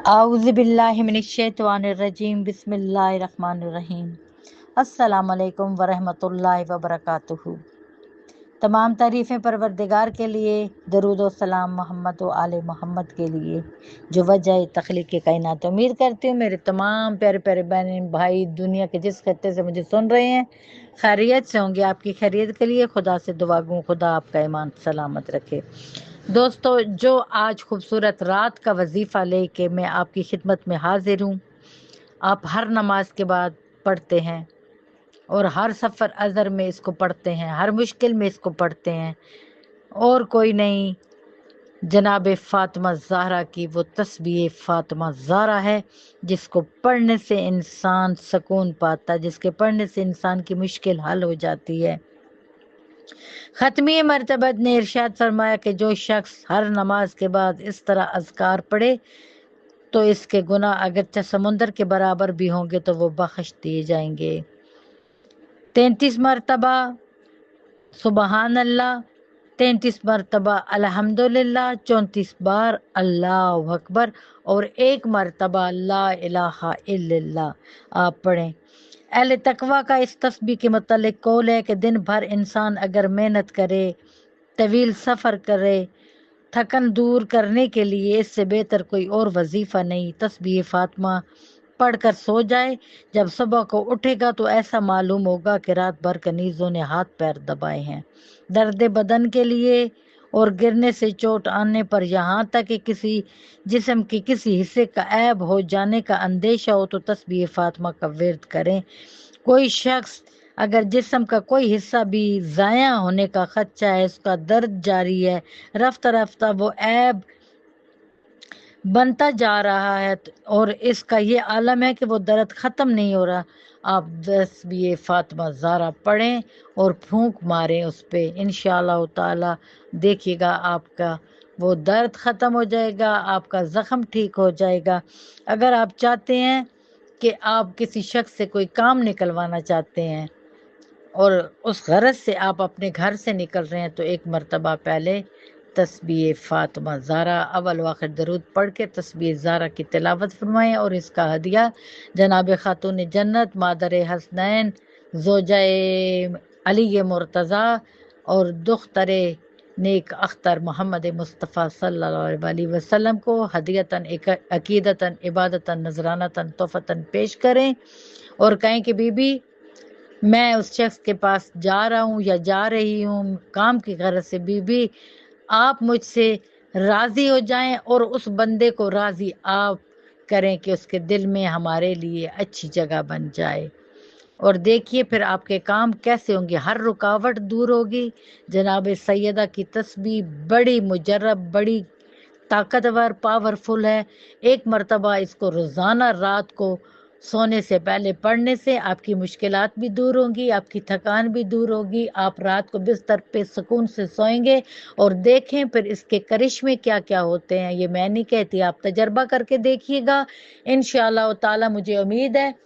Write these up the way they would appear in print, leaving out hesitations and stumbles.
आऊज़ुबिल्लाहिमिनश्शैतानिर्रजीम बिस्मिल्लाहिर्रहमानिर्रहीम। अस्सलाम वालेकुम वरहमतुल्लाहि वबरकातुहू। तमाम तारीफ़ें परवरदिगार के लिए, दरूद व सलाम मोहम्मद व आले मोहम्मद के लिए जो वजह तख्लीक़ कायनात। उम्मीद करती हूँ मेरे तमाम प्यारे प्यारे बहन भाई दुनिया के जिस खत्ते से मुझे सुन रहे हैं खैरियत से होंगे। आपकी खैरियत के लिए खुदा से दुआ गूँ, खुदा आपका ईमान सलामत रखे। दोस्तों, जो आज खूबसूरत रात का वजीफ़ा लेके मैं आपकी खिदमत में हाजिर हूँ। आप हर नमाज के बाद पढ़ते हैं और हर सफ़र अज़र में इसको पढ़ते हैं, हर मुश्किल में इसको पढ़ते हैं। और कोई नहीं, जनाब फ़ातिमा ज़हरा की वो तस्बीह फ़ातिमा ज़हरा है जिसको पढ़ने से इंसान सुकून पाता है, जिसके पढ़ने से इंसान की मुश्किल हल हो जाती है। ख़त्मी मरतबत ने इरशाद फरमाया कि जो शख्स हर नमाज के बाद इस तरह अज़कार पढ़े तो इसके गुनाह अगरचे समुंदर के बराबर भी होंगे तो वो बख्श दिए जाएंगे। 33 मरतबा सुबहान अल्लाह, 33 मरतबा अल्हम्दुलिल्लाह, 34 बार अल्लाह अकबर और 1 मरतबा ला इलाहा इल्लल्लाह आप पढ़ें। अहले तकवा का इस तस्बीह के मुतालिक कौल है कि दिन भर इंसान अगर मेहनत करे, तवील सफ़र करे, थकन दूर करने के लिए इससे बेहतर कोई और वजीफ़ा नहीं। तस्बीह फ़ातिमा पढ़कर सो जाए, जब सुबह को उठेगा तो ऐसा मालूम होगा कि रात भर कनीज़ों ने हाथ पैर दबाए हैं। दर्द बदन के लिए और गिरने से चोट आने पर, यहाँ तक कि किसी जिस्म के किसी हिस्से का ऐब हो जाने का अंदेशा हो तो तस्बीह फ़ातिमा का विर्द करें। कोई शख्स अगर जिस्म का कोई हिस्सा भी ज़ाया होने का खदशा है, उसका दर्द जारी है, रफ्ता रफ्ता वो ऐब बनता जा रहा है और इसका ये आलम है कि वो दर्द ख़त्म नहीं हो रहा, आप तस्बीह फ़ातिमा ज़हरा पढ़ें और फूंक मारें उस पे। इंशाअल्लाह ताला देखिएगा आपका वो दर्द ख़त्म हो जाएगा, आपका ज़ख़म ठीक हो जाएगा। अगर आप चाहते हैं कि आप किसी शख्स से कोई काम निकलवाना चाहते हैं और उस गरज से आप अपने घर से निकल रहे हैं तो 1 मरतबा पहले तस्बीह फ़ातिमा ज़हरा अव्वल व आखिर दरूद पढ़ के तस्बीह ज़हरा की तिलावत फरमाएं और इसका हदिया जनाब खातून जन्नत मादर हसनैन ज़ोजाए अली मुर्तज़ा और दुख्तरे नेक अख्तर मोहम्मद मुस्तफ़ा सल्लल्लाहु अलैहि वसल्लम को हदियतन अकीदतन इबादतन नजरानतन तोहफ़तन पेश करें और कहें कि बीबी मैं उस शख्स के पास जा रहा हूँ या जा रही हूँ काम की गरज से, बीबी आप मुझसे राज़ी हो जाएं और उस बंदे को राज़ी आप करें कि उसके दिल में हमारे लिए अच्छी जगह बन जाए। और देखिए फिर आपके काम कैसे होंगे, हर रुकावट दूर होगी। जनाब सैयदा की तस्बीह बड़ी मुजर्रब, बड़ी ताकतवर, पावरफुल है। 1 मरतबा इसको रोज़ाना रात को सोने से पहले पढ़ने से आपकी मुश्किलात भी दूर होंगी, आपकी थकान भी दूर होगी, आप रात को बिस्तर पे सुकून से सोएंगे। और देखें फिर इसके करिश्मे क्या क्या होते हैं, ये मैं नहीं कहती, आप तजर्बा करके देखिएगा। इंशाअल्लाह ताला मुझे उम्मीद है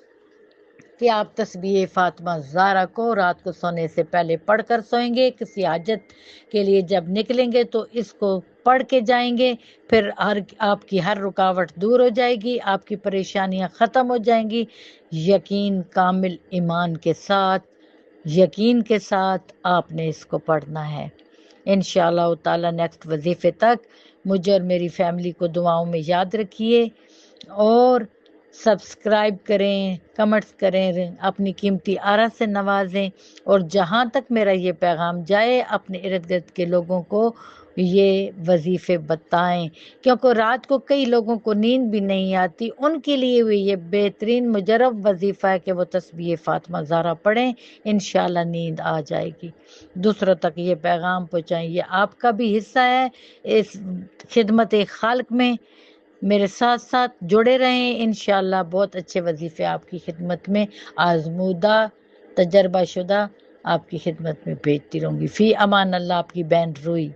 कि आप तस्बीह फ़ातिमा ज़हरा को रात को सोने से पहले पढ़कर सोएंगे। किसी हाजत के लिए जब निकलेंगे तो इसको पढ़ के जाएंगे, फिर आपकी हर रुकावट दूर हो जाएगी, आपकी परेशानियां ख़त्म हो जाएंगी। यकीन, कामिल ईमान के साथ, यकीन के साथ आपने इसको पढ़ना है। इंशाअल्लाह ताला नेक्स्ट वजीफ़े तक मुझे और मेरी फैमिली को दुआओं में याद रखिए और सब्सक्राइब करें, कमेंट्स करें, अपनी कीमती आरा से नवाजें और जहाँ तक मेरा ये पैगाम जाए अपने इर्द गिर्द के लोगों को ये वजीफ़े बताएं, क्योंकि रात को कई लोगों को नींद भी नहीं आती, उनके लिए भी ये बेहतरीन मुजर्रब वजीफ़ा है कि वो तस्बीह फ़ातिमा ज़हरा पढ़ें, इंशाअल्लाह नींद आ जाएगी। दूसरों तक ये पैगाम पहुँचाएं, ये आपका भी हिस्सा है इस खिदमत खालिक में। मेरे साथ साथ जुड़े रहें, इंशाअल्लाह बहुत अच्छे वजीफ़े आपकी खिदमत में आज़मूदा तजर्बा शुदा आपकी खिदमत में भेजती रहूँगी। फ़ी अमान अल्लाह, आपकी बहन रूही।